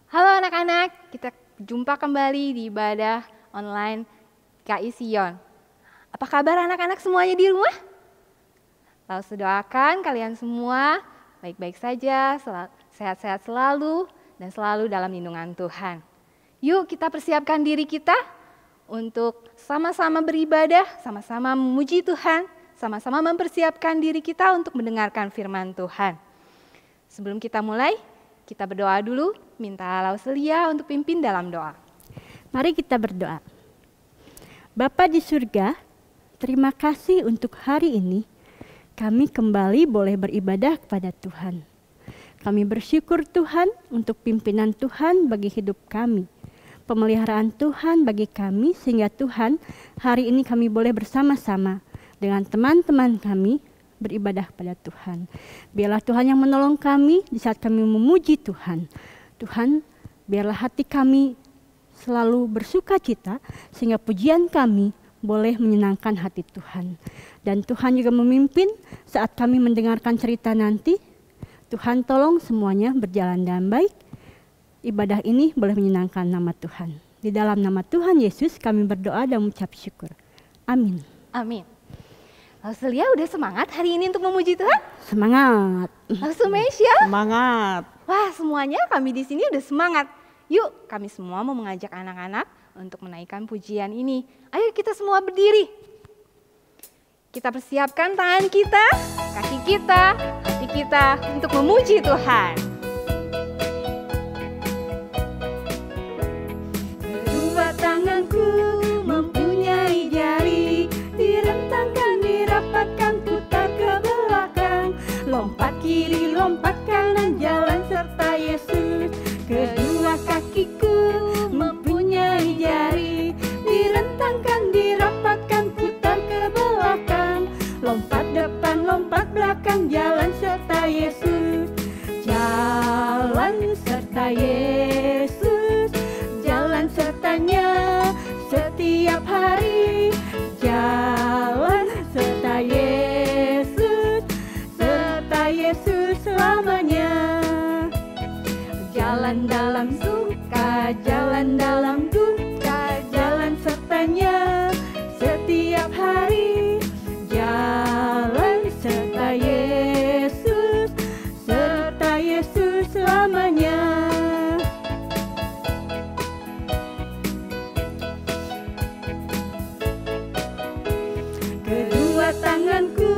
Halo anak-anak, kita jumpa kembali di ibadah online KI Sion. Apa kabar anak-anak semuanya di rumah? Lalu sedoakan kalian semua baik-baik saja, sehat-sehat selalu, dan selalu dalam lindungan Tuhan. Yuk kita persiapkan diri kita untuk sama-sama beribadah, sama-sama memuji Tuhan, sama-sama mempersiapkan diri kita untuk mendengarkan firman Tuhan. Sebelum kita mulai, kita berdoa dulu, minta Lauselia untuk pimpin dalam doa. Mari kita berdoa. Bapa di surga, terima kasih untuk hari ini. Kami kembali boleh beribadah kepada Tuhan. Kami bersyukur Tuhan untuk pimpinan Tuhan bagi hidup kami. Pemeliharaan Tuhan bagi kami sehingga Tuhan hari ini kami boleh bersama-sama dengan teman-teman kami beribadah kepada Tuhan. Biarlah Tuhan yang menolong kami di saat kami memuji Tuhan. Tuhan, biarlah hati kami selalu bersuka cita sehingga pujian kami boleh menyenangkan hati Tuhan. Dan Tuhan juga memimpin saat kami mendengarkan cerita nanti. Tuhan tolong semuanya berjalan dengan baik. Ibadah ini boleh menyenangkan nama Tuhan. Di dalam nama Tuhan Yesus kami berdoa dan mengucap syukur. Amin. Amin. Lauselia udah semangat hari ini untuk memuji Tuhan? Semangat. Lausumesia? Semangat. Wah, semuanya kami di sini udah semangat. Yuk, kami semua mau mengajak anak-anak untuk menaikkan pujian ini. Ayo kita semua berdiri. Kita persiapkan tangan kita, kaki kita, hati kita untuk memuji Tuhan. Kedua tanganku mempunyai jari, direntangkan, dirapatkan, putar ke belakang, lompat kiri, lompat kanan, jalan serta Yesus. Kedua kakiku mempunyai jari, direntangkan, dirapatkan, putar ke belakang, lompat depan, lompat belakang, jalan serta Yesus. Jalan serta Yesus, jalan sertanya setiap hari. Jalan serta Yesus selamanya. Jalan dalam suka, jalan dalam duka, jalan sertanya setiap hari. Jalan serta Yesus selamanya. Kedua tanganku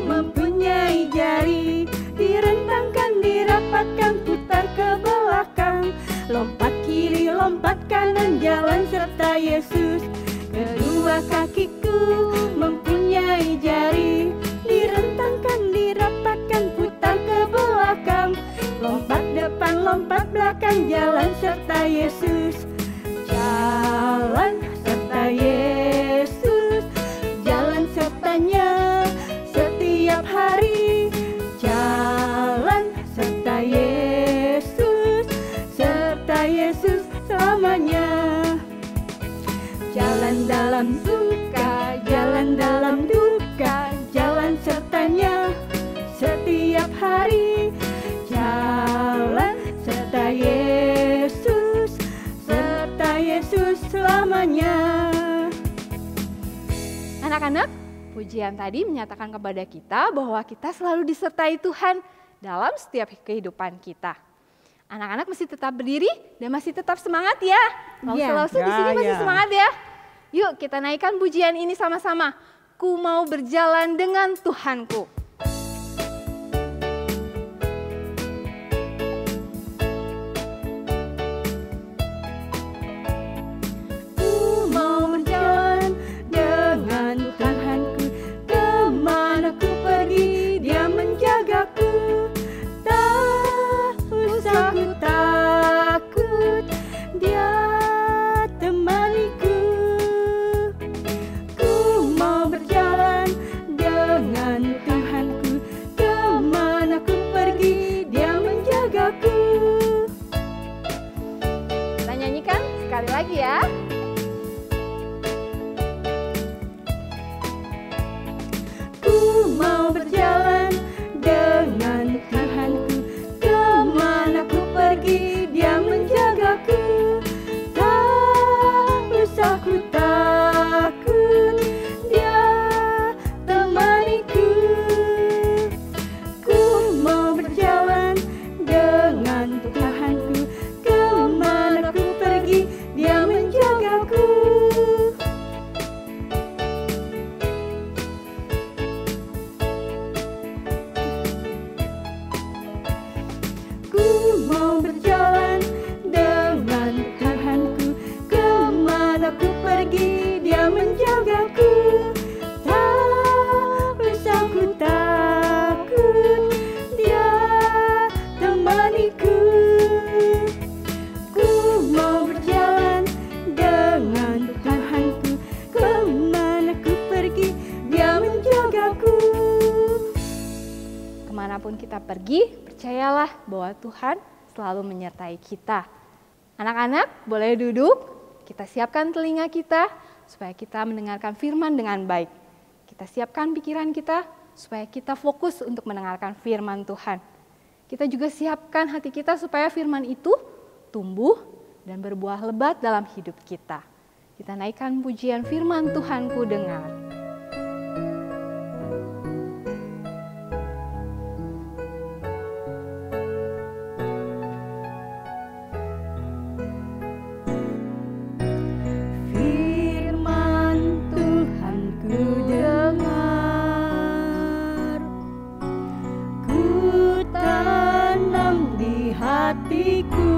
mempunyai jari, direntangkan, dirapatkan, putar ke belakang, lompat kiri, lompat kanan, jalan serta Yesus. Kedua kakiku mempunyai jari, direntangkan, dirapatkan, putar ke belakang, lompat depan, lompat belakang, jalan serta Yesus. Jalan serta Yesus, jalan sertanya setiap hari. Jalan serta Yesus selamanya. Jalan dalam suka, jalan dalam duka, jalan sertanya setiap hari. Jalan serta Yesus selamanya. Anak-anak, pujian tadi menyatakan kepada kita bahwa kita selalu disertai Tuhan dalam setiap kehidupan kita. Anak-anak mesti tetap berdiri dan masih tetap semangat ya. Lausu di sini masih semangat ya. Yuk kita naikkan pujian ini sama-sama. Ku mau berjalan dengan Tuhanku. Ku mau berjalan dengan Tuhanku, kemana ku pergi Dia menjagaku. Tak usah ku takut, Dia temaniku. Ku mau berjalan dengan Tuhan. mau berjalan dengan Tuhanku, kemana ku pergi Dia menjagaku. Tak usah ku takut, Dia temaniku. Ku mau berjalan dengan Tuhanku, kemana ku pergi Dia menjagaku. Kemanapun kita pergi, percayalah bahwa Tuhan selalu menyertai kita. Anak-anak boleh duduk, kita siapkan telinga kita supaya kita mendengarkan firman dengan baik. Kita siapkan pikiran kita supaya kita fokus untuk mendengarkan firman Tuhan. Kita juga siapkan hati kita supaya firman itu tumbuh dan berbuah lebat dalam hidup kita. Kita naikkan pujian firman Tuhanku dengar. Hatiku,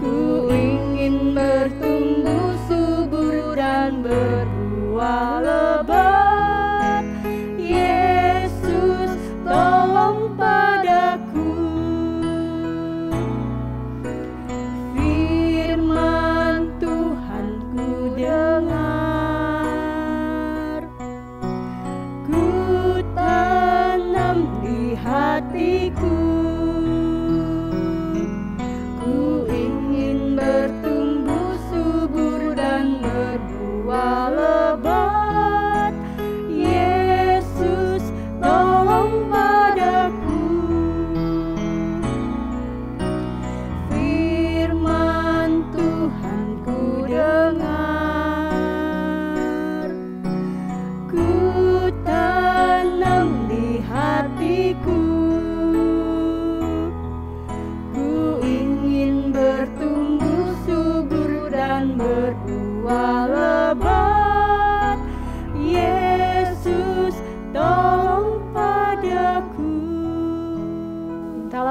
ku ingin bertumbuh subur dan berbuah lebat. Yesus, tolong padaku. Firman Tuhan ku dengar, ku tanam di hatiku.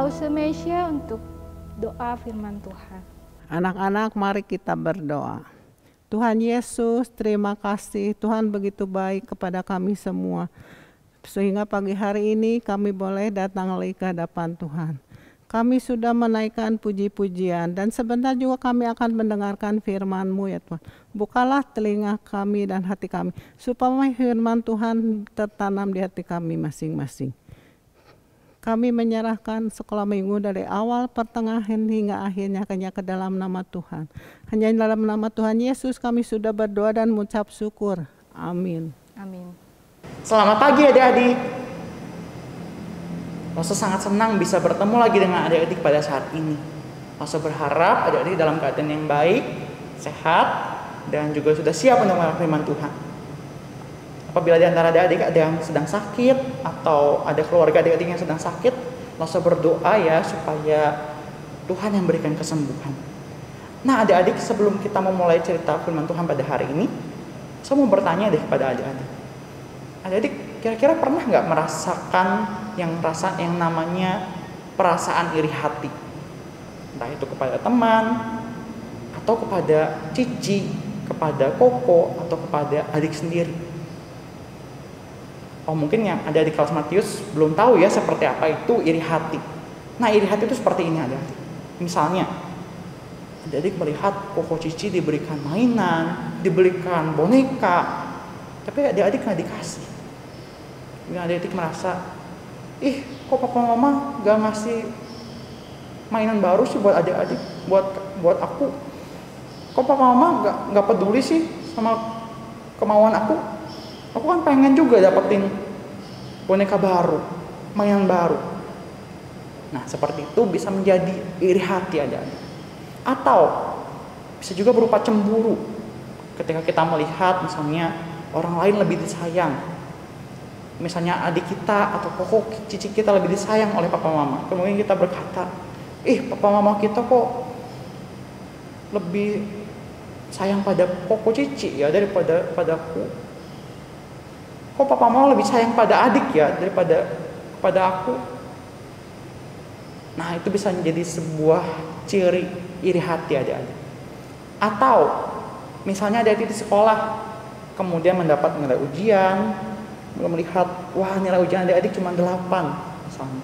Semesya untuk doa firman Tuhan. Anak-anak, mari kita berdoa. Tuhan Yesus, terima kasih. Tuhan begitu baik kepada kami semua. Sehingga pagi hari ini kami boleh datang lagi ke hadapan Tuhan. Kami sudah menaikkan puji-pujian dan sebentar juga kami akan mendengarkan firman-Mu ya Tuhan. Bukalah telinga kami dan hati kami supaya firman Tuhan tertanam di hati kami masing-masing. Kami menyerahkan sekolah minggu dari awal, pertengahan hingga akhirnya hanya ke dalam nama Tuhan. Hanya dalam nama Tuhan Yesus kami sudah berdoa dan mengucap syukur. Amin. Amin. Selamat pagi adik-adik. Rasa sangat senang bisa bertemu lagi dengan adik-adik pada saat ini. Rasa berharap adik-adik dalam keadaan yang baik, sehat, dan juga sudah siap untuk mendengar firman Tuhan. Apabila di antara adik-adik ada yang sedang sakit atau ada keluarga adik-adik yang sedang sakit, langsung berdoa ya supaya Tuhan yang berikan kesembuhan. Nah adik-adik, sebelum kita memulai cerita firman Tuhan pada hari ini, saya mau bertanya deh kepada adik-adik. Adik-adik kira-kira pernah nggak merasakan yang namanya perasaan iri hati? Entah itu kepada teman, atau kepada cici, kepada koko, atau kepada adik sendiri. Oh mungkin yang ada di kelas Matius belum tahu ya seperti apa itu iri hati. Nah iri hati itu seperti ini adik-adik. Misalnya adik-adik melihat koko cici diberikan mainan, diberikan boneka, tapi adik-adik nggak dikasih. Adik-adik merasa, ih kok papa mama gak ngasih mainan baru sih buat adik-adik, buat aku. Kok papa mama nggak peduli sih sama kemauan aku? Aku kan pengen juga dapetin boneka baru, mainan baru. Nah seperti itu bisa menjadi iri hati adik-adik. Atau bisa juga berupa cemburu ketika kita melihat misalnya orang lain lebih disayang. Misalnya adik kita atau koko cici kita lebih disayang oleh papa mama. Kemudian kita berkata, papa mama kita kok lebih sayang pada koko cici ya daripada padaku. Kok papa mama lebih sayang pada adik ya daripada kepada aku. Nah, itu bisa menjadi sebuah ciri iri hati adik-adik. Atau misalnya adik-adik di sekolah kemudian mendapat nilai ujian, melihat wah nilai ujian adik-adik cuma 8 misalnya.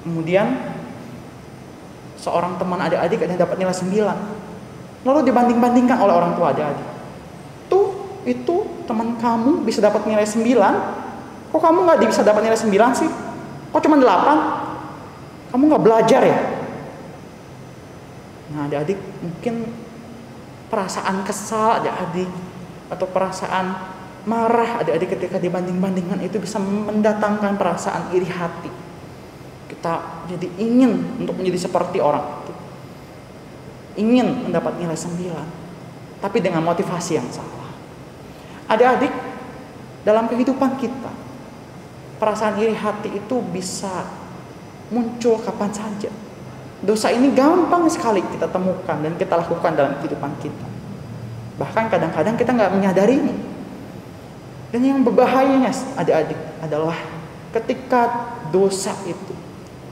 Kemudian seorang teman adik-adik ada yang dapat nilai 9. Lalu dibanding-bandingkan oleh orang tua adik-adik. Itu teman kamu bisa dapat nilai 9, kok kamu nggak bisa dapat nilai 9 sih? Kok cuma 8? Kamu nggak belajar ya? Nah, adik-adik mungkin perasaan kesal adik-adik atau perasaan marah adik-adik ketika dibanding-bandingkan itu bisa mendatangkan perasaan iri hati. Kita jadi ingin untuk menjadi seperti orang itu. Ingin mendapat nilai 9, tapi dengan motivasi yang salah. Adik-adik, dalam kehidupan kita, perasaan iri hati itu bisa muncul kapan saja. Dosa ini gampang sekali kita temukan dan kita lakukan dalam kehidupan kita. Bahkan kadang-kadang kita nggak menyadarinya. Dan yang berbahayanya adik-adik adalah ketika dosa itu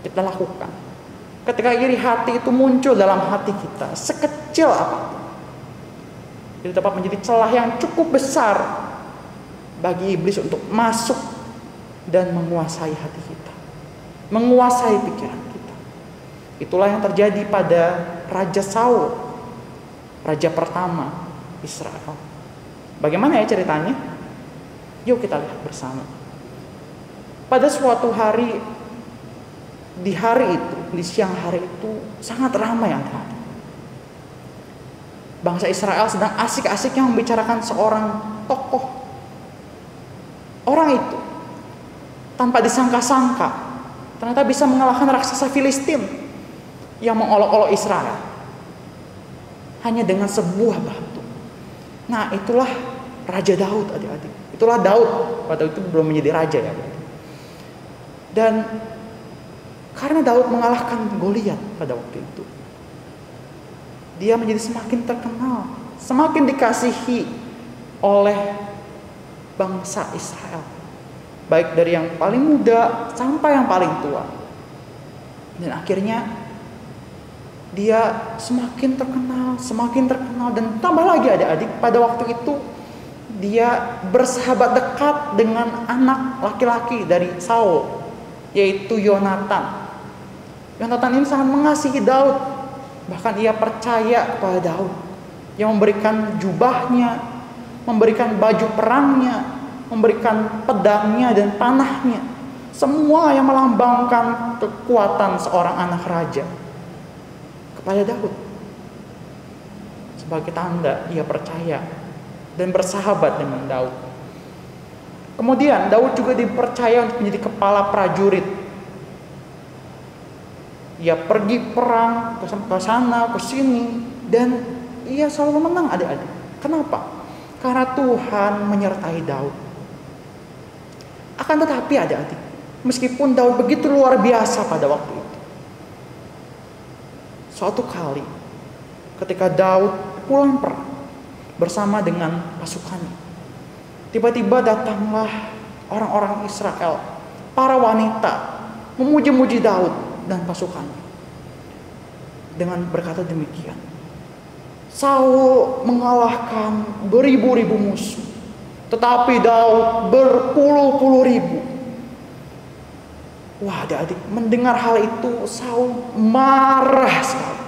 kita lakukan. Ketika iri hati itu muncul dalam hati kita, sekecil apapun, itu dapat menjadi celah yang cukup besar bagi iblis untuk masuk dan menguasai hati kita, menguasai pikiran kita. Itulah yang terjadi pada Raja Saul, raja pertama Israel. Bagaimana ya ceritanya? Yuk kita lihat bersama. Pada suatu hari, di hari itu, di siang hari itu sangat ramai adik-adik. Bangsa Israel sedang asik-asiknya membicarakan seorang tokoh. Orang itu tanpa disangka-sangka ternyata bisa mengalahkan raksasa Filistin yang mengolok-olok Israel hanya dengan sebuah batu. Nah, itulah Raja Daud adik-adik. Itulah Daud, pada itu belum menjadi raja ya adik-adik. Dan karena Daud mengalahkan Goliat pada waktu itu, dia menjadi semakin terkenal, semakin dikasihi oleh bangsa Israel, baik dari yang paling muda sampai yang paling tua. Dan akhirnya dia semakin terkenal, dan tambah lagi adik-adik, pada waktu itu dia bersahabat dekat dengan anak laki-laki dari Saul, yaitu Yonatan. Yonatan ini sangat mengasihi Daud. Bahkan ia percaya kepada Daud yang memberikan jubahnya, memberikan baju perangnya, memberikan pedangnya dan panahnya. Semua yang melambangkan kekuatan seorang anak raja kepada Daud. Sebagai tanda ia percaya dan bersahabat dengan Daud. Kemudian Daud juga dipercaya untuk menjadi kepala prajurit. Ia pergi perang ke sana, ke sini, dan ia selalu menang adik-adik. Kenapa? Karena Tuhan menyertai Daud. Akan tetapi adik-adik, meskipun Daud begitu luar biasa pada waktu itu, suatu kali ketika Daud pulang perang bersama dengan pasukannya, tiba-tiba datanglah orang-orang Israel, para wanita, memuji-muji Daud dan pasukannya dengan berkata demikian, Saul mengalahkan beribu-ribu musuh, tetapi Daud berpuluh-puluh ribu. Wah, adik-adik, mendengar hal itu Saul marah sekali.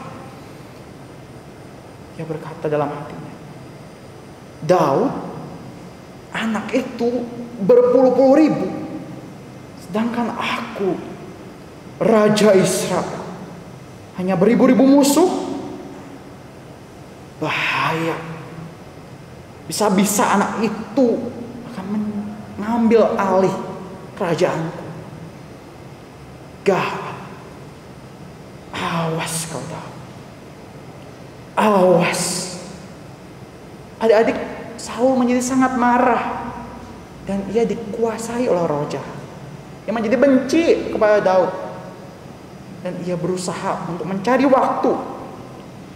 Dia berkata dalam hatinya, Daud anak itu berpuluh-puluh ribu, sedangkan aku Raja Israel hanya beribu-ribu musuh. Bahaya. Bisa-bisa anak itu akan mengambil alih kerajaanku. Gawat. Awas kau Daud. Awas. Adik-adik, Saul menjadi sangat marah dan ia dikuasai oleh roh jahat yang menjadi benci kepada Daud. Dan ia berusaha untuk mencari waktu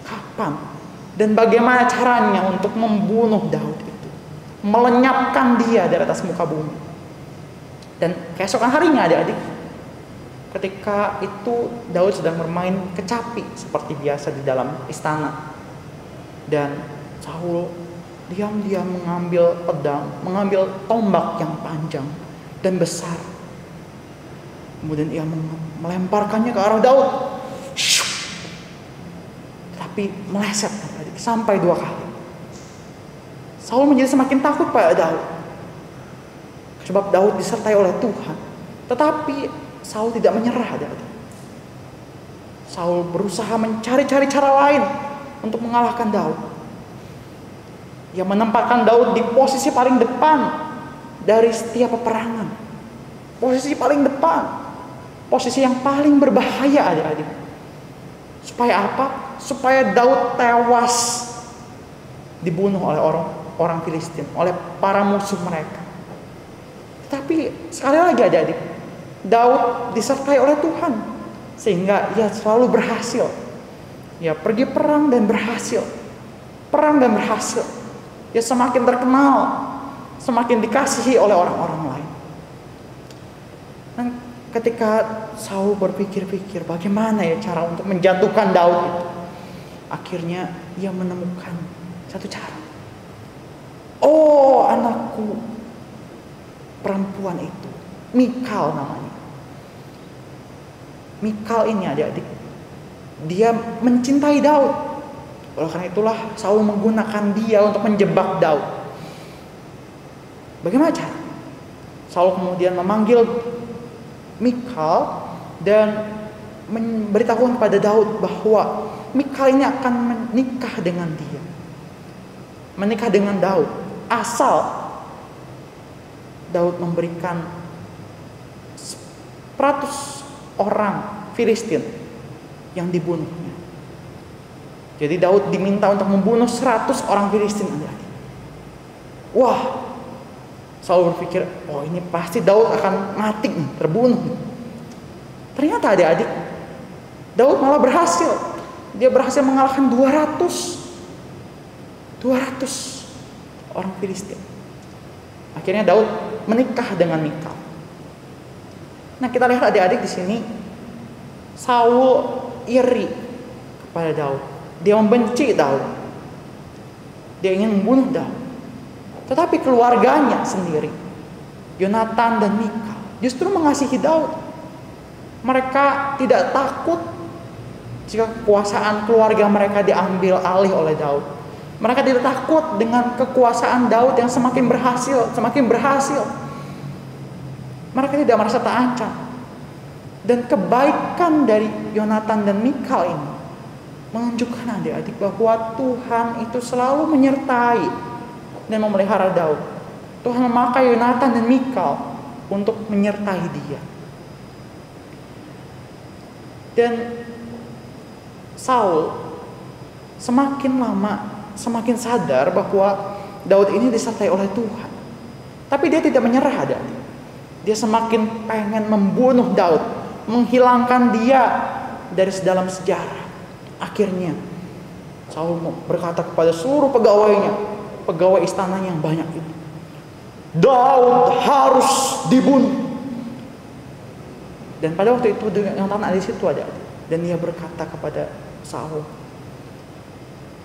kapan dan bagaimana caranya untuk membunuh Daud itu, melenyapkan dia dari atas muka bumi. Dan keesokan harinya adik-adik, ketika itu Daud sedang bermain kecapi seperti biasa di dalam istana. Dan Saul diam-diam mengambil pedang, mengambil tombak yang panjang dan besar. Kemudian ia melemparkannya ke arah Daud. Tapi meleset sampai 2 kali. Saul menjadi semakin takut pada Daud. Sebab Daud disertai oleh Tuhan. Tetapi Saul tidak menyerah. Saul berusaha mencari-cari cara lain untuk mengalahkan Daud. Ia menempatkan Daud di posisi paling depan dari setiap peperangan. Posisi paling depan. Posisi yang paling berbahaya adik-adik. Supaya apa? Supaya Daud tewas dibunuh oleh orang Filistin, oleh para musuh mereka. Tapi sekali lagi adik-adik, Daud disertai oleh Tuhan sehingga ia selalu berhasil. Ia pergi perang dan berhasil. Perang dan berhasil. Ia semakin terkenal, semakin dikasihi oleh orang-orang lain. Dan ketika Saul berpikir-pikir bagaimana ya cara untuk menjatuhkan Daud itu, akhirnya ia menemukan satu cara. Oh, anakku perempuan itu, Mikal namanya. Mikal ini adik-adik, dia mencintai Daud. Oleh karena itulah Saul menggunakan dia untuk menjebak Daud. Bagaimana cara? Saul kemudian memanggil Mikal dan memberitahukan kepada Daud bahwa Mikal ini akan menikah dengan dia. Menikah dengan Daud. Asal Daud memberikan 100 orang Filistin yang dibunuhnya. Jadi Daud diminta untuk membunuh 100 orang Filistin. Wah, Saul berpikir, oh ini pasti Daud akan mati nih, terbunuh. Ternyata adik-adik, Daud malah berhasil. Dia berhasil mengalahkan 200 orang Filistin. Akhirnya Daud menikah dengan Mikal. Nah, kita lihat adik-adik di sini, Saul iri kepada Daud. Dia membenci Daud. Dia ingin membunuh Daud. Tetapi keluarganya sendiri, Yonatan dan Mikal, justru mengasihi Daud. Mereka tidak takut jika kekuasaan keluarga mereka diambil alih oleh Daud. Mereka tidak takut dengan kekuasaan Daud yang semakin berhasil. Mereka tidak merasa terancam. Dan kebaikan dari Yonatan dan Mikal ini menunjukkan adik-adik bahwa Tuhan itu selalu menyertai dan memelihara Daud. Tuhan memakai Yonatan dan Mikal untuk menyertai dia. Dan Saul semakin lama semakin sadar bahwa Daud ini disertai oleh Tuhan. Tapi dia tidak menyerah adik-adik. Dia semakin pengen membunuh Daud, menghilangkan dia dari dalam sejarah. Akhirnya Saul berkata kepada seluruh pegawainya, pegawai istananya yang banyak itu, Daud harus dibunuh. Dan pada waktu itu yang tanah di situ ada, dan dia berkata kepada Saul,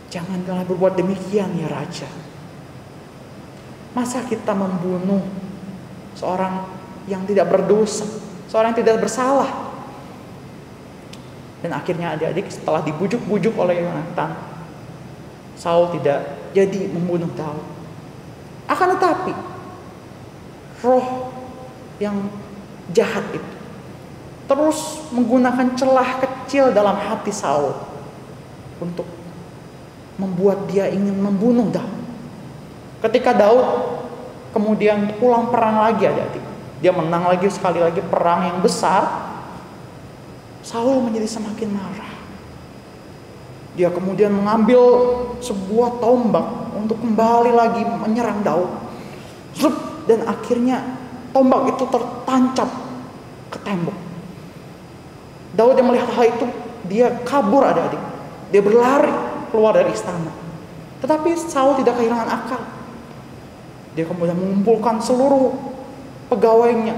janganlah berbuat demikian ya Raja. Masa kita membunuh seorang yang tidak berdosa, seorang yang tidak bersalah? Dan akhirnya adik-adik setelah dibujuk-bujuk oleh Yonatan, Saul tidak jadi membunuh Daud. Akan tetapi roh yang jahat itu terus menggunakan celah kecil dalam hati Saul untuk membuat dia ingin membunuh Daud. Ketika Daud kemudian pulang perang lagi adik-adik, dia menang lagi sekali lagi perang yang besar, Saul menjadi semakin marah. Dia kemudian mengambil sebuah tombak untuk kembali lagi menyerang Daud. Dan akhirnya tombak itu tertancap ke tembok. Daud yang melihat hal itu, dia kabur adik-adik. Dia berlari keluar dari istana. Tetapi Saul tidak kehilangan akal. Dia kemudian mengumpulkan seluruh pegawainya,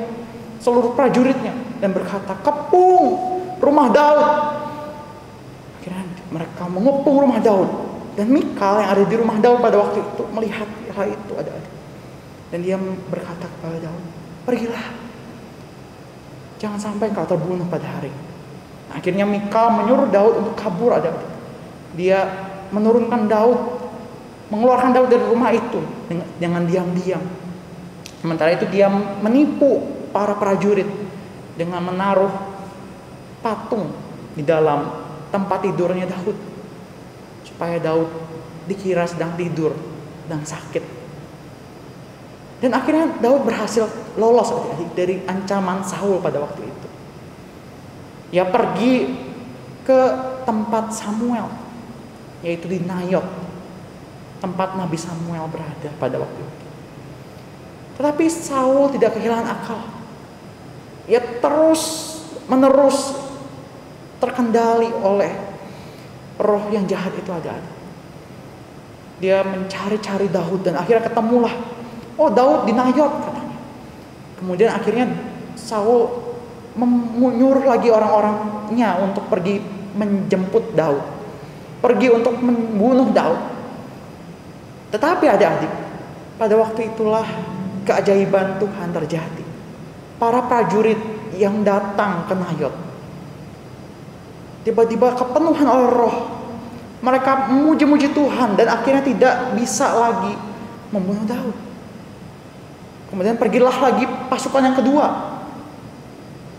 seluruh prajuritnya, dan berkata, "Kepung rumah Daud." Akhirnya mereka mengepung rumah Daud. Dan Mikal yang ada di rumah Daud pada waktu itu melihat hal itu adik-adik. Dan dia berkata kepada Daud, "Pergilah, jangan sampai engkau terbunuh pada hari ini." Akhirnya Mikal menyuruh Daud untuk kabur adik-adik. Dia menurunkan Daud, mengeluarkan Daud dari rumah itu dengan diam-diam. Sementara itu dia menipu para prajurit dengan menaruh patung di dalam tempat tidurnya Daud, supaya Daud dikira sedang tidur dan sakit. Dan akhirnya Daud berhasil lolos adik-adik dari ancaman Saul pada waktu itu. Ia pergi ke tempat Samuel, yaitu di Nayot, tempat Nabi Samuel berada pada waktu itu. Tetapi Saul tidak kehilangan akal. Ia terus menerus terkendali oleh roh yang jahat itu ada. Dia mencari-cari Daud dan akhirnya ketemulah. Oh, Daud di Nayot katanya. Kemudian akhirnya Saul menyuruh lagi orang-orangnya untuk pergi menjemput Daud, pergi untuk membunuh Daud. Tetapi adik-adik, pada waktu itulah keajaiban Tuhan terjadi. Para prajurit yang datang ke Nayot tiba-tiba kepenuhan oleh roh. Mereka memuji-muji Tuhan dan akhirnya tidak bisa lagi membunuh Daud. Kemudian pergilah lagi pasukan yang kedua.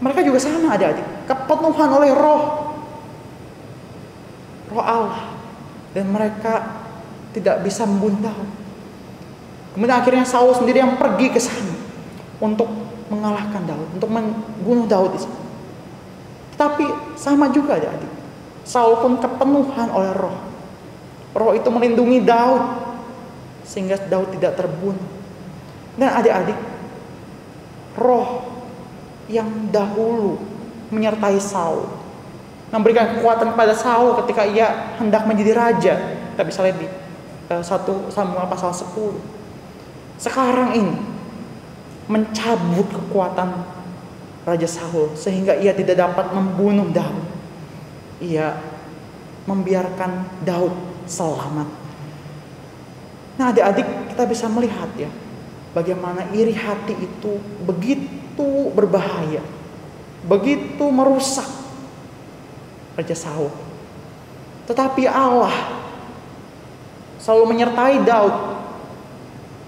Mereka juga sama adik-adik, kepenuhan oleh roh Allah, dan mereka tidak bisa membunuh Daud. Kemudian akhirnya Saul sendiri yang pergi ke sana untuk mengalahkan Daud, untuk membunuh Daud di sana. Tapi sama juga adik-adik, Saul pun kepenuhan oleh roh. Roh itu melindungi Daud sehingga Daud tidak terbunuh. Dan adik-adik, roh yang dahulu menyertai Saul, memberikan kekuatan kepada Saul ketika ia hendak menjadi raja. Kita bisa lihat di 1 Samuel pasal 10. Sekarang ini mencabut kekuatan Raja Saul sehingga ia tidak dapat membunuh Daud. Ia membiarkan Daud selamat. Nah adik-adik, kita bisa melihat ya, bagaimana iri hati itu begitu berbahaya, begitu merusak Raja Saul. Tetapi Allah selalu menyertai Daud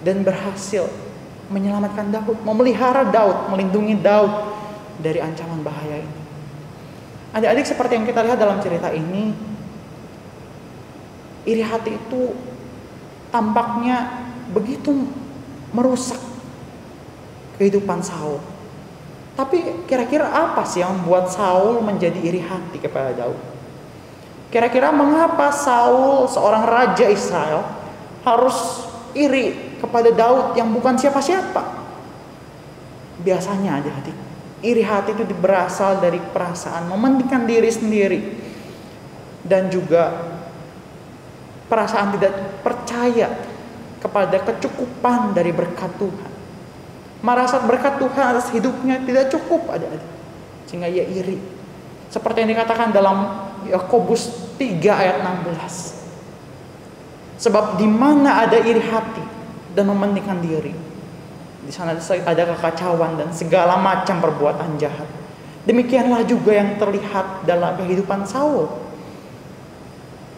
dan berhasil menyelamatkan Daud, memelihara Daud, melindungi Daud dari ancaman bahaya ini. Adik-adik, seperti yang kita lihat dalam cerita ini, iri hati itu tampaknya begitu merusak kehidupan Saul. Tapi kira-kira apa sih yang membuat Saul menjadi iri hati kepada Daud? Kira-kira mengapa Saul, seorang raja Israel, harus iri kepada Daud yang bukan siapa-siapa? Biasanya adik-adik, iri hati itu berasal dari perasaan mementingkan diri sendiri, dan juga perasaan tidak percaya kepada kecukupan dari berkat Tuhan. Merasa berkat Tuhan atas hidupnya tidak cukup adik-adik, sehingga ia iri. Seperti yang dikatakan dalam Yakobus 3 ayat 16. Sebab di mana ada iri hati dan mementingkan diri, di sana ada kekacauan dan segala macam perbuatan jahat. Demikianlah juga yang terlihat dalam kehidupan Saul.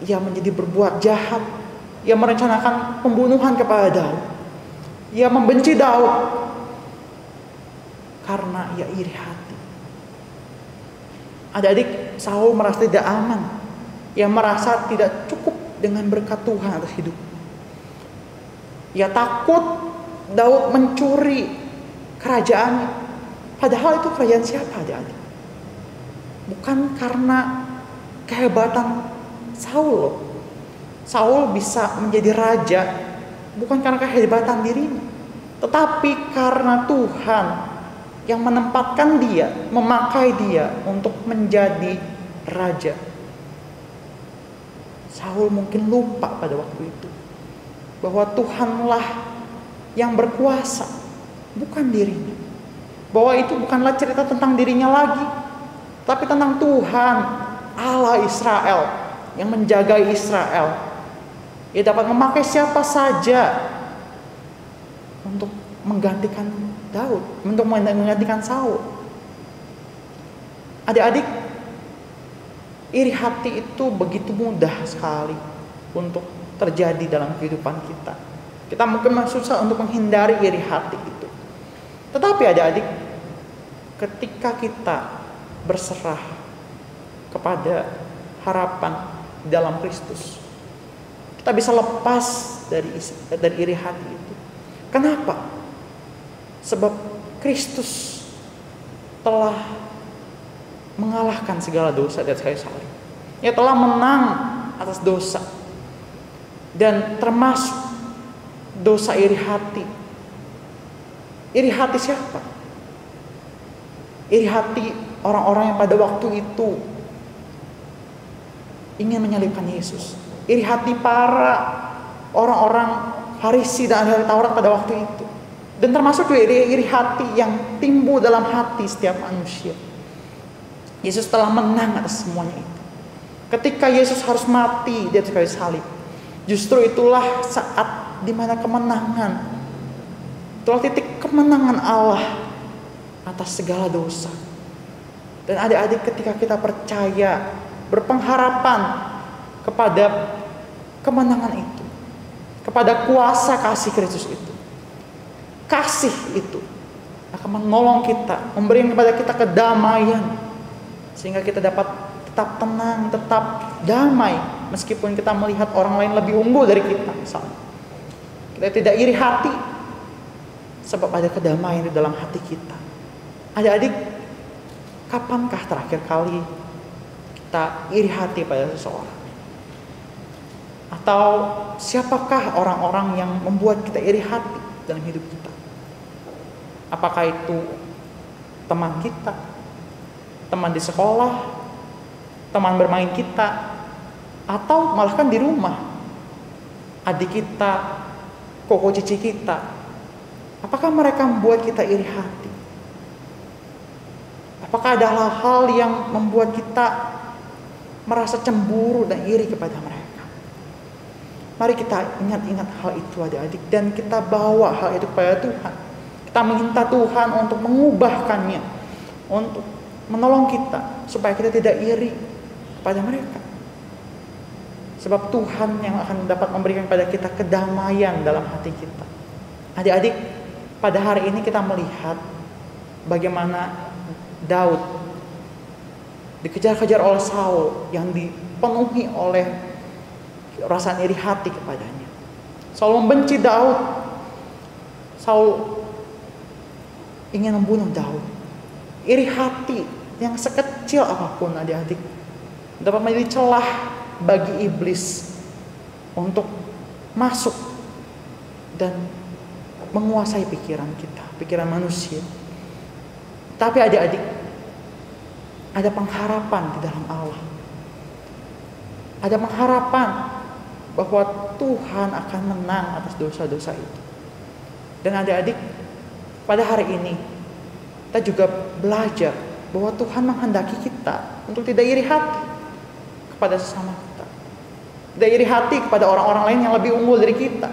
Ia menjadi berbuat jahat. Ia merencanakan pembunuhan kepada Daud. Ia membenci Daud karena ia iri hati. Adik-adik, Saul merasa tidak aman. Ia merasa tidak cukup dengan berkat Tuhan atas hidup. Ia takut Daud mencuri kerajaannya. Padahal itu kerajaan siapa adik-adik? Bukan karena kehebatan Saul. Saul bisa menjadi raja bukan karena kehebatan dirinya, tetapi karena Tuhan yang menempatkan dia, memakai dia untuk menjadi raja. Saul mungkin lupa pada waktu itu bahwa Tuhanlah yang berkuasa, bukan dirinya. bahwa itu bukanlah cerita tentang dirinya lagi, tapi tentang Tuhan Allah Israel yang menjaga Israel. Ia dapat memakai siapa saja untuk menggantikan Daud, untuk menggantikan Saul. Adik-adik, iri hati itu begitu mudah sekali untuk terjadi dalam kehidupan kita. Kita mungkin susah untuk menghindari iri hati itu. Tetapi adik-adik, ketika kita berserah kepada harapan di dalam Kristus, kita bisa lepas dari iri hati itu. Kenapa? Sebab Kristus telah mengalahkan segala dosa di atas kayu salib. Ia telah menang atas dosa, dan termasuk dosa iri hati. Iri hati siapa? Iri hati orang-orang yang pada waktu itu ingin menyalibkan Yesus. Iri hati para orang-orang Farisi dan ahli Taurat pada waktu itu. Dan termasuk juga iri hati yang timbul dalam hati setiap manusia. Yesus telah menang atas semuanya itu. Ketika Yesus harus mati di atas kayu salib, justru itulah saat dimana kemenangan, itulah titik kemenangan Allah atas segala dosa. Dan adik-adik, ketika kita percaya, berpengharapan kepada kemenangan itu, kepada kuasa kasih Kristus itu, kasih itu akan menolong kita, memberikan kepada kita kedamaian, sehingga kita dapat tetap tenang, tetap damai, meskipun kita melihat orang lain lebih unggul dari kita misalnya. Kita tidak iri hati, sebab ada kedamaian di dalam hati kita. Adik-adik, kapankah terakhir kali kita iri hati pada seseorang? Atau siapakah orang-orang yang membuat kita iri hati dalam hidup kita? Apakah itu teman kita, teman di sekolah, teman bermain kita, atau malahkan di rumah, adik kita, koko cici kita? Apakah mereka membuat kita iri hati? Apakah ada hal-hal yang membuat kita merasa cemburu dan iri kepada mereka? Mari kita ingat-ingat hal itu adik-adik, dan kita bawa hal itu kepada Tuhan. Kita minta Tuhan untuk mengubahkannya, untuk menolong kita supaya kita tidak iri kepada mereka. Sebab Tuhan yang akan dapat memberikan kepada kita kedamaian dalam hati kita. Adik-adik, pada hari ini kita melihat bagaimana Daud dikejar-kejar oleh Saul yang dipenuhi oleh rasa iri hati kepadanya. Saul membenci Daud. Saul ingin membunuh Daud. Iri hati yang sekecil apapun adik-adik dapat menjadi celah bagi iblis untuk masuk dan menguasai pikiran kita, pikiran manusia. Tapi adik-adik, ada pengharapan di dalam Allah. Ada pengharapan bahwa Tuhan akan menang atas dosa-dosa itu. Dan adik-adik, pada hari ini kita juga belajar bahwa Tuhan menghendaki kita untuk tidak iri hati kepada sesama kita, tidak iri hati kepada orang-orang lain yang lebih unggul dari kita,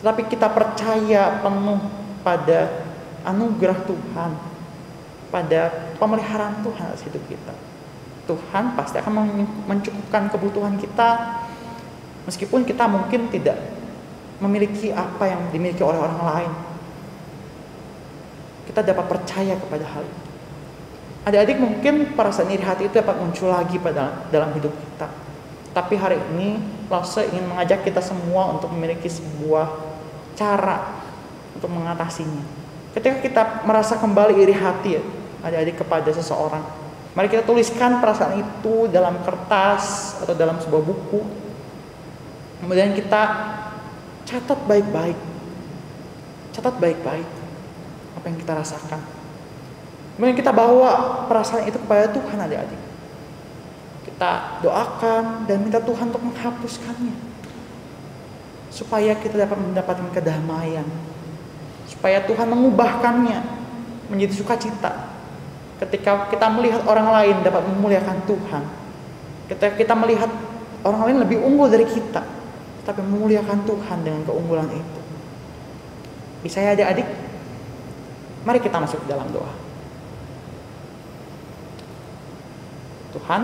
tetapi kita percaya penuh pada anugerah Tuhan, pada pemeliharaan Tuhan atas hidup kita. Tuhan pasti akan mencukupkan kebutuhan kita, meskipun kita mungkin tidak memiliki apa yang dimiliki oleh orang lain. Kita dapat percaya kepada hal itu. Adik-adik, mungkin perasaan iri hati itu dapat muncul lagi dalam hidup kita. Tapi hari ini Lause ingin mengajak kita semua untuk memiliki sebuah cara untuk mengatasinya. Ketika kita merasa kembali iri hati adik-adik kepada seseorang, mari kita tuliskan perasaan itu dalam kertas atau dalam sebuah buku. Kemudian kita catat baik-baik. Catat baik-baik apa yang kita rasakan. Kemudian kita bawa perasaan itu kepada Tuhan adik-adik. Kita doakan dan minta Tuhan untuk menghapuskannya, supaya kita dapat mendapatkan kedamaian, supaya Tuhan mengubahkannya menjadi sukacita ketika kita melihat orang lain dapat memuliakan Tuhan. Ketika kita melihat orang lain lebih unggul dari kita, tapi memuliakan Tuhan dengan keunggulan itu. Bisa ya adik-adik? Mari kita masuk ke dalam doa. Tuhan,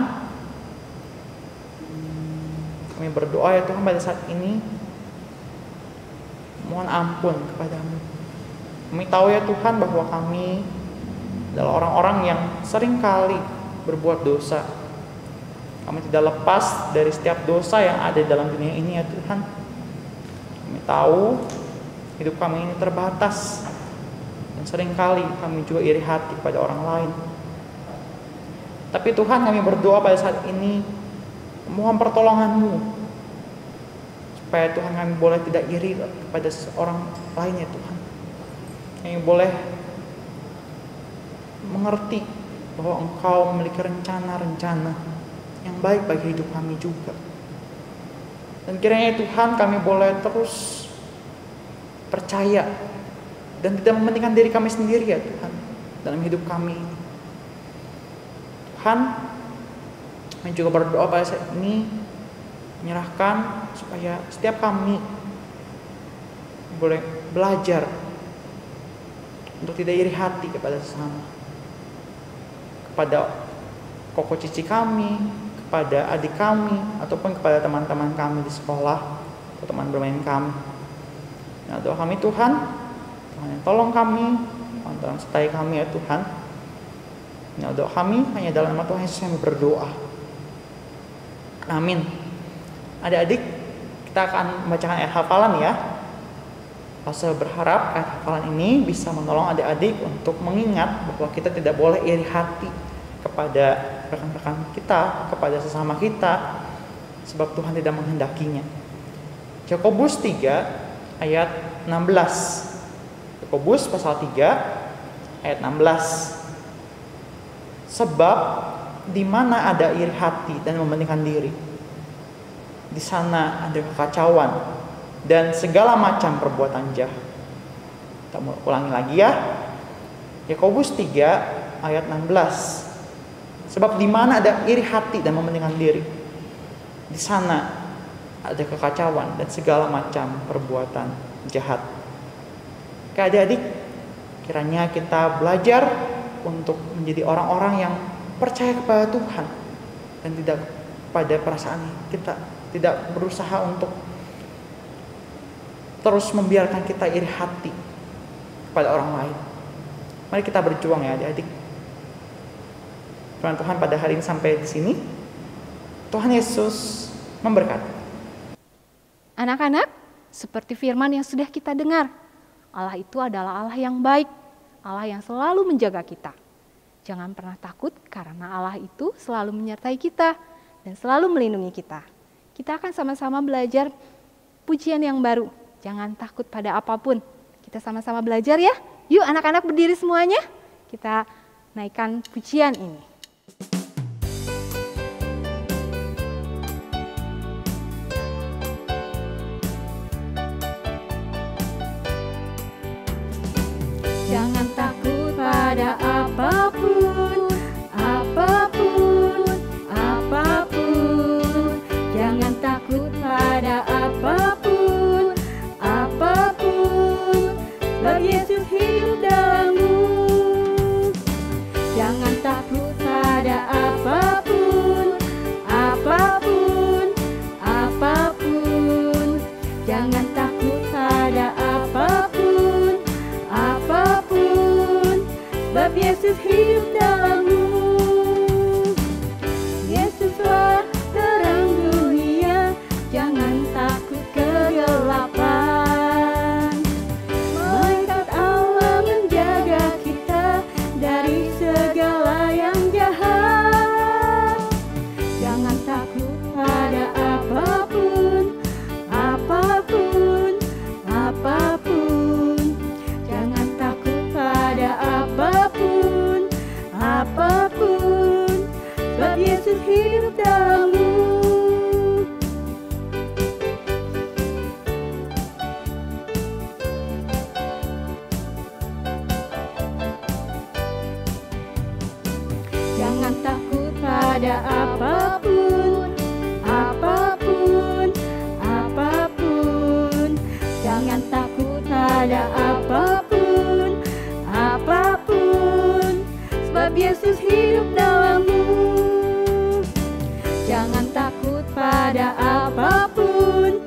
kami berdoa ya Tuhan pada saat ini, mohon ampun kepadamu. Kami tahu ya Tuhan bahwa kami adalah orang-orang yang seringkali berbuat dosa. Kami tidak lepas dari setiap dosa yang ada dalam dunia ini ya Tuhan. Kami tahu hidup kami ini terbatas, dan seringkali kami juga iri hati kepada orang lain. Tapi Tuhan, kami berdoa pada saat ini, mohon pertolongan-Mu, supaya Tuhan kami boleh tidak iri kepada seorang lain ya Tuhan. Kami boleh mengerti bahwa Engkau memiliki rencana-rencana yang baik bagi hidup kami juga. Dan kiranya Tuhan, kami boleh terus percaya dan tidak mementingkan diri kami sendiri ya Tuhan dalam hidup kami ini. Tuhan, kami juga berdoa pada saat ini, menyerahkan supaya setiap kami boleh belajar untuk tidak iri hati kepada sesama, kepada koko cici kami, kepada adik kami, ataupun kepada teman-teman kami di sekolah atau teman bermain kami. Nah, doa kami Tuhan, Tuhan yang tolong kami, Tuhan tolong sertai kami ya Tuhan. Nah, doa kami hanya dalam nama Tuhan Yesus kami berdoa. Amin. Adik-adik, kita akan membacakan ayat hafalan ya. Saya berharap ayat hafalan ini bisa menolong adik-adik untuk mengingat bahwa kita tidak boleh iri hati kepada rekan-rekan kita, kepada sesama kita, sebab Tuhan tidak menghendakinya. Yakobus 3 ayat 16. Yakobus pasal 3 ayat 16. Sebab di mana ada iri hati dan mementingkan diri, di sana ada kekacauan dan segala macam perbuatan jahat. Kita ulangi lagi ya. Yakobus 3 ayat 16. Sebab di mana ada iri hati dan mementingkan diri, di sana ada kekacauan dan segala macam perbuatan jahat. Adik-adik, kiranya kita belajar untuk menjadi orang-orang yang percaya kepada Tuhan dan tidak pada perasaan kita, tidak berusaha untuk terus membiarkan kita iri hati kepada orang lain. Mari kita berjuang ya adik-adik. Firman Tuhan pada hari ini sampai di sini. Tuhan Yesus memberkati. Anak-anak, seperti firman yang sudah kita dengar, Allah itu adalah Allah yang baik, Allah yang selalu menjaga kita. Jangan pernah takut karena Allah itu selalu menyertai kita dan selalu melindungi kita. Kita akan sama-sama belajar pujian yang baru. Jangan takut pada apapun. Kita sama-sama belajar ya. Yuk anak-anak berdiri semuanya. Kita naikkan pujian ini. Jangan takut pada apapun, apapun, apapun. Jangan takut pada apapun, apapun. Sebab Yesus hidup dalammu. Jangan takut pada apapun, apapun, apapun. Jangan takut pada apapun, apapun, sebab Yesus hidup dalammu. Yesuslah terang dunia, jangan takut kegelapan. Malaikat Allah menjaga kita dari segala yang jahat. Jangan takut pada apapun, apapun, apapun. Jangan takut pada apapun, apapun. pada apapun, apapun, apapun. Jangan takut pada apapun, apapun, sebab Yesus hidup dalammu. Jangan takut pada apapun,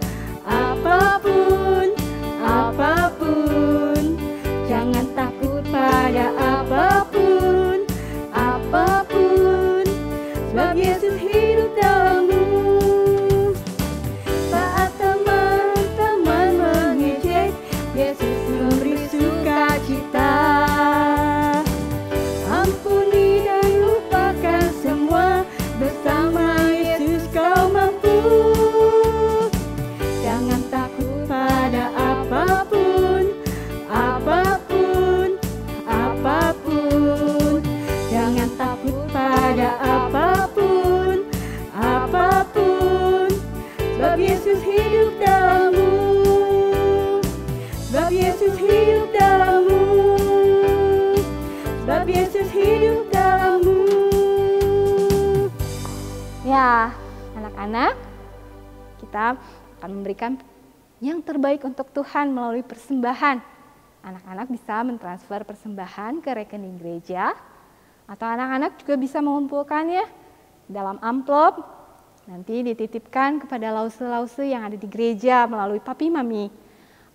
apapun, apapun. Jangan takut pada apapun, apapun, sebab Yesus hidup dalammu. Saat teman-teman mengejek, Yesus memberi sukacita. Ampuni dan lupakan semua, bersama Yesus kau mampu. Jangan takut pada apapun, apapun, apapun. Jangan takut pada apapun, apapun, sebab Yesus hidup dalammu. Sebab Yesus hidup dalammu. Sebab Yesus hidup dalammu. Ya, anak-anak, kita akan memberikan yang terbaik untuk Tuhan melalui persembahan. Anak-anak bisa mentransfer persembahan ke rekening gereja, atau anak-anak juga bisa mengumpulkannya dalam amplop, nanti dititipkan kepada lause-lause yang ada di gereja melalui papi mami.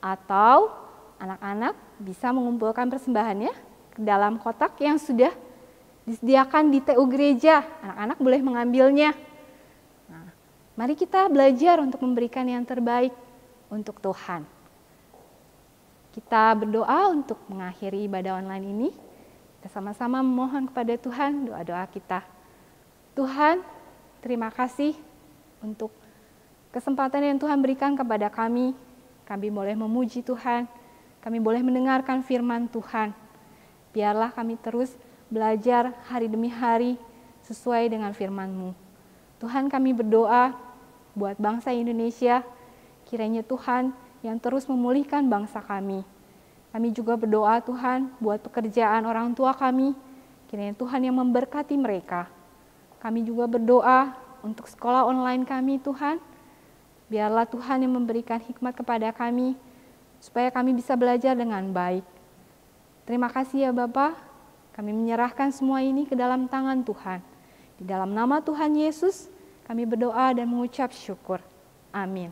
Atau anak-anak bisa mengumpulkan persembahannya ke dalam kotak yang sudah disediakan di TU gereja. Anak-anak boleh mengambilnya. Nah, mari kita belajar untuk memberikan yang terbaik untuk Tuhan. Kita berdoa untuk mengakhiri ibadah online ini. Kita sama-sama memohon kepada Tuhan doa-doa kita. Tuhan, terima kasih untuk kesempatan yang Tuhan berikan kepada kami. Kami boleh memuji Tuhan, kami boleh mendengarkan firman Tuhan. Biarlah kami terus belajar hari demi hari sesuai dengan firman-Mu. Tuhan, kami berdoa buat bangsa Indonesia, kiranya Tuhan yang terus memulihkan bangsa kami. Kami juga berdoa Tuhan buat pekerjaan orang tua kami, kiranya Tuhan yang memberkati mereka. Kami juga berdoa untuk sekolah online kami Tuhan, biarlah Tuhan yang memberikan hikmat kepada kami, supaya kami bisa belajar dengan baik. Terima kasih ya Bapa, kami menyerahkan semua ini ke dalam tangan Tuhan. Di dalam nama Tuhan Yesus, kami berdoa dan mengucap syukur. Amin.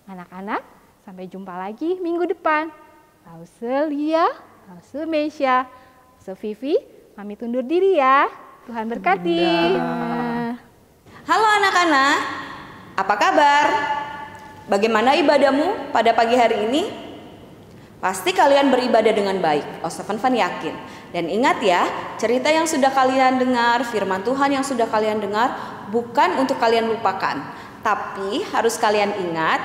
Anak-anak, sampai jumpa lagi minggu depan. Lause Lia, Lause Mesya, Lause Vivi, pamit undur diri ya. Tuhan berkati. Halo anak-anak, apa kabar? Bagaimana ibadahmu pada pagi hari ini? Pasti kalian beribadah dengan baik, Stephen Van yakin. Dan ingat ya, cerita yang sudah kalian dengar, firman Tuhan yang sudah kalian dengar, bukan untuk kalian lupakan, tapi harus kalian ingat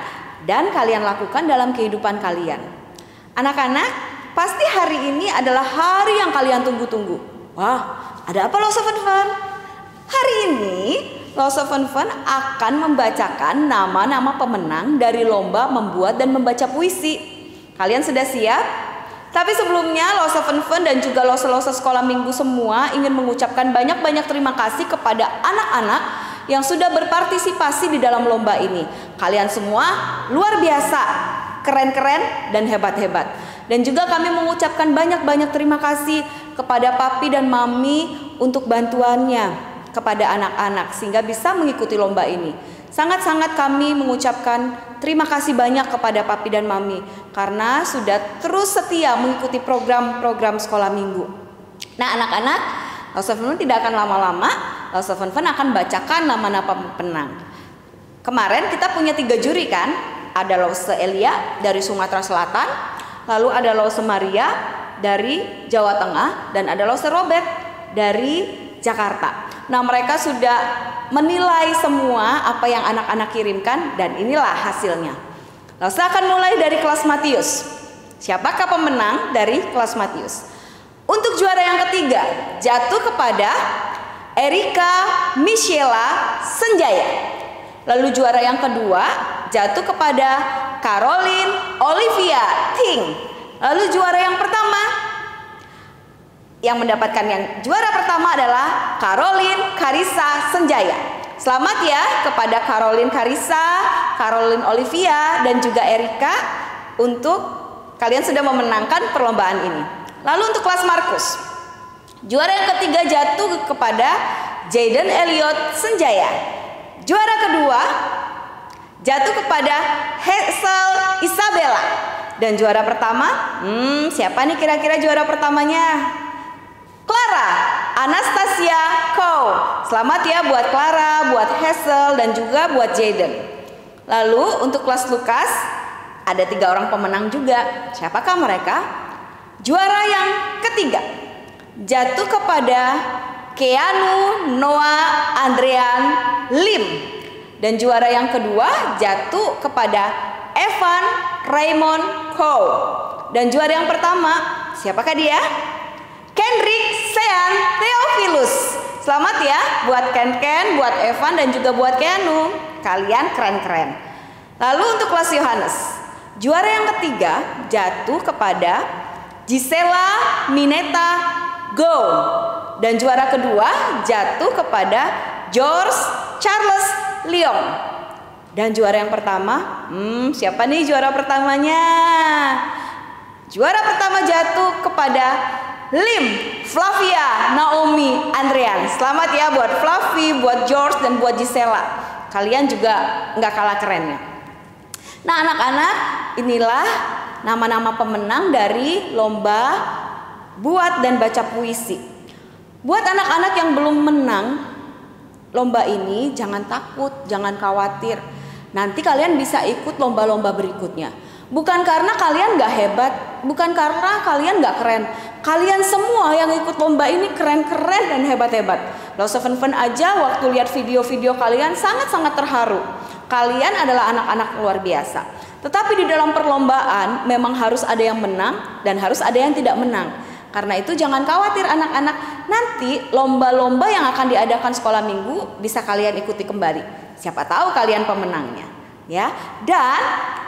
dan kalian lakukan dalam kehidupan kalian. Anak-anak, pasti hari ini adalah hari yang kalian tunggu-tunggu. Wah, ada apa Stephen Van? Hari ini Stephen Van akan membacakan nama-nama pemenang dari lomba membuat dan membaca puisi. Kalian sudah siap? Tapi sebelumnya Stephen Van dan juga lose-lose sekolah minggu semua ingin mengucapkan banyak-banyak terima kasih kepada anak-anak yang sudah berpartisipasi di dalam lomba ini. Kalian semua luar biasa, keren-keren dan hebat-hebat. Dan juga kami mengucapkan banyak-banyak terima kasih kepada papi dan mami untuk bantuannya kepada anak-anak sehingga bisa mengikuti lomba ini. Sangat-sangat kami mengucapkan terima kasih banyak kepada papi dan mami karena sudah terus setia mengikuti program-program sekolah minggu. Nah anak-anak, Stephen tidak akan lama-lama, Stephen akan bacakan nama-nama pemenang. Kemarin kita punya 3 juri kan? Ada Lause Elia dari Sumatera Selatan, lalu ada Lause Maria dari Jawa Tengah, dan ada Lause Robert dari Jakarta. Nah mereka sudah menilai semua apa yang anak-anak kirimkan dan inilah hasilnya. Lause akan mulai dari kelas Matius. Siapakah pemenang dari kelas Matius? Untuk juara yang ketiga jatuh kepada Erika Michela Senjaya. Lalu juara yang kedua jatuh kepada Caroline Olivia Ting. Lalu juara yang pertama Yang mendapatkan yang juara pertama adalah Caroline Karissa Senjaya. Selamat ya kepada Caroline Karissa, Caroline Olivia, dan juga Erika untuk kalian sudah memenangkan perlombaan ini. Lalu untuk kelas Markus, juara yang ketiga jatuh kepada Jaden Elliot Senjaya. Juara kedua jatuh kepada Hazel Isabella. Dan juara pertama, siapa nih kira-kira juara pertamanya? Clara Anastasia Kow. Selamat ya buat Clara, buat Hazel, dan juga buat Jaden. Lalu untuk kelas Lukas ada 3 orang pemenang juga. Siapakah mereka? Juara yang ketiga jatuh kepada Keanu Noah Andrean Lim. Dan juara yang kedua jatuh kepada Evan Raymond Kow. Dan juara yang pertama, siapakah dia? Kendrick Sean Theophilus. Selamat ya buat Ken, buat Evan, dan juga buat Keanu. Kalian keren-keren. Lalu untuk kelas Yohanes, juara yang ketiga jatuh kepada Gisela Mineta Go. Dan juara kedua jatuh kepada George Charles Leong. Dan juara yang pertama, siapa nih juara pertamanya? Juara pertama jatuh kepada Lim Flavia Naomi Andrean. Selamat ya buat Flavi, buat George, dan buat Gisela. Kalian juga nggak kalah kerennya. Nah anak-anak, inilah nama-nama pemenang dari lomba buat dan baca puisi. Buat anak-anak yang belum menang lomba ini, jangan takut, jangan khawatir. Nanti kalian bisa ikut lomba-lomba berikutnya. Bukan karena kalian gak hebat, bukan karena kalian gak keren. Kalian semua yang ikut lomba ini keren-keren dan hebat-hebat. Lost of Fun aja waktu lihat video-video kalian sangat-sangat terharu. Kalian adalah anak-anak luar biasa. Tetapi di dalam perlombaan memang harus ada yang menang dan harus ada yang tidak menang. Karena itu jangan khawatir anak-anak. Nanti lomba-lomba yang akan diadakan sekolah minggu bisa kalian ikuti kembali. Siapa tahu kalian pemenangnya, ya. Dan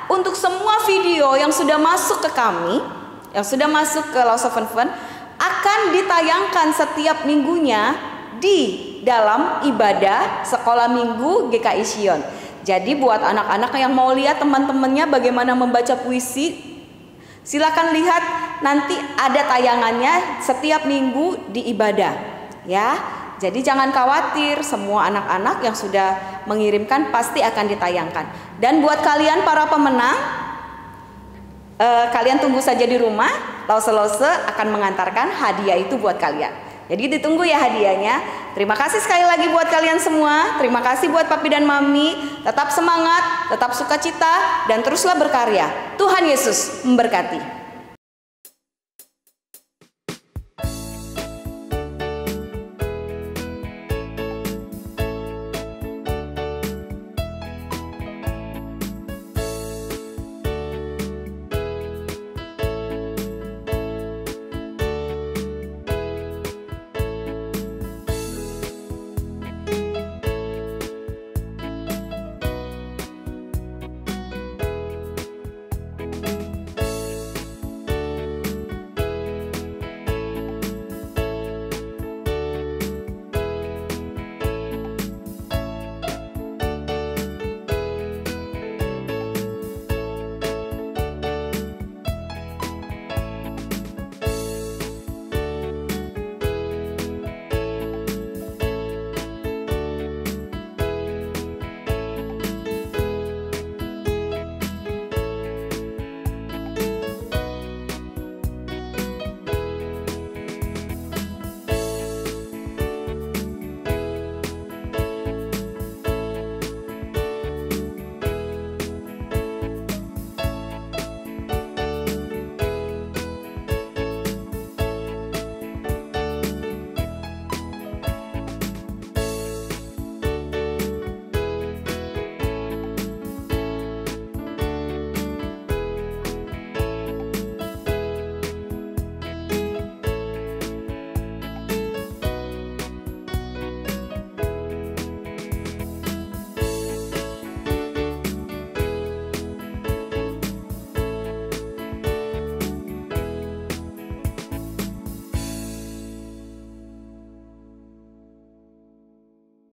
untuk semua video yang sudah masuk ke kami, yang sudah masuk ke Lost of Fun, akan ditayangkan setiap minggunya di dalam ibadah sekolah minggu GKI Sion. Jadi buat anak-anak yang mau lihat teman-temannya bagaimana membaca puisi, silakan lihat, nanti ada tayangannya setiap minggu di ibadah, ya. Jadi jangan khawatir, semua anak-anak yang sudah mengirimkan pasti akan ditayangkan. Dan buat kalian para pemenang, kalian tunggu saja di rumah. Lause akan mengantarkan hadiah itu buat kalian. Jadi ditunggu ya hadiahnya. Terima kasih sekali lagi buat kalian semua. Terima kasih buat papi dan mami. Tetap semangat, tetap sukacita, dan teruslah berkarya. Tuhan Yesus memberkati.